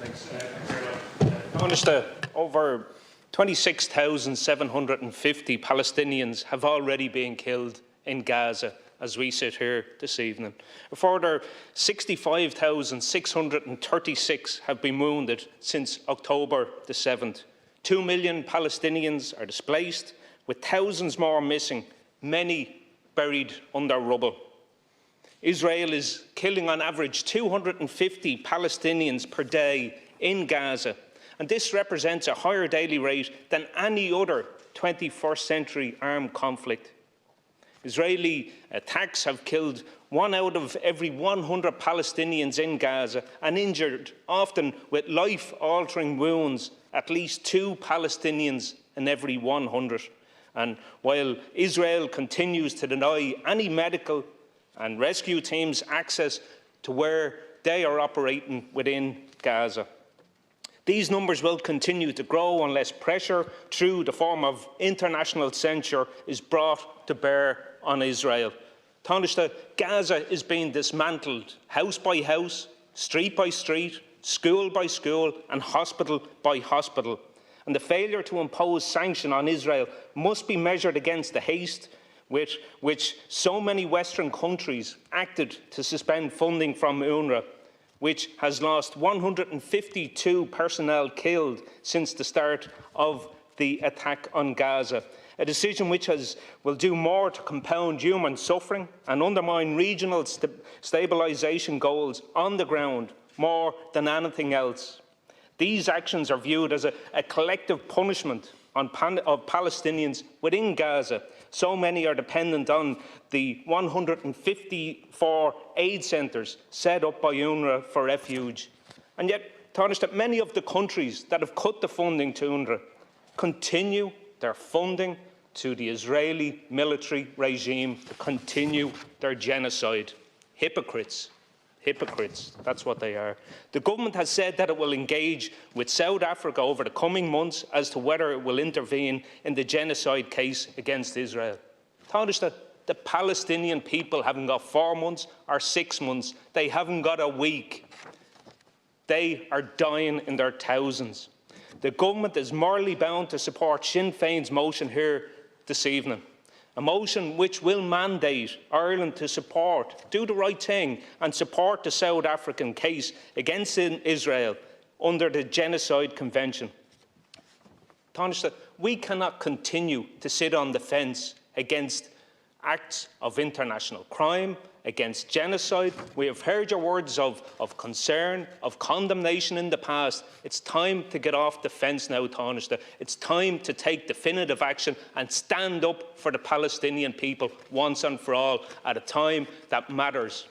Thanks. Minister, over 26,750 Palestinians have already been killed in Gaza as we sit here this evening. A further 65,636 have been wounded since October the 7th. 2 million Palestinians are displaced, with thousands more missing, many buried under rubble. Israel is killing on average 250 Palestinians per day in Gaza, and this represents a higher daily rate than any other 21st century armed conflict. Israeli attacks have killed 1 out of every 100 Palestinians in Gaza and injured, often with life-altering wounds, at least 2 Palestinians in every 100. And while Israel continues to deny any medical and rescue teams access to where they are operating within Gaza, these numbers will continue to grow unless pressure through the form of international censure is brought to bear on Israel. Taoiseach, Gaza is being dismantled house by house, street by street, school by school and hospital by hospital. And the failure to impose sanction on Israel must be measured against the haste with which so many Western countries acted to suspend funding from UNRWA, which has lost 152 personnel killed since the start of the attack on Gaza, a decision which will do more to compound human suffering and undermine regional stabilisation goals on the ground more than anything else. These actions are viewed as a collective punishment of Palestinians within Gaza. So many are dependent on the 154 aid centres set up by UNRWA for refuge. And yet, Taoiseach, many of the countries that have cut the funding to UNRWA continue their funding to the Israeli military regime to continue their genocide. Hypocrites. Hypocrites, that's what they are. The government has said that it will engage with South Africa over the coming months as to whether it will intervene in the genocide case against Israel. Taoiseach, the Palestinian people haven't got 4 months or 6 months. They haven't got a week. They are dying in their thousands. The government is morally bound to support Sinn Féin's motion here this evening. A motion which will mandate Ireland to do the right thing and support the South African case against Israel under the Genocide Convention. Taoiseach, we cannot continue to sit on the fence against acts of international crime, against genocide. We have heard your words of concern, of condemnation in the past. It's time to get off the fence now, Taoiseach. It's time to take definitive action and stand up for the Palestinian people once and for all at a time that matters.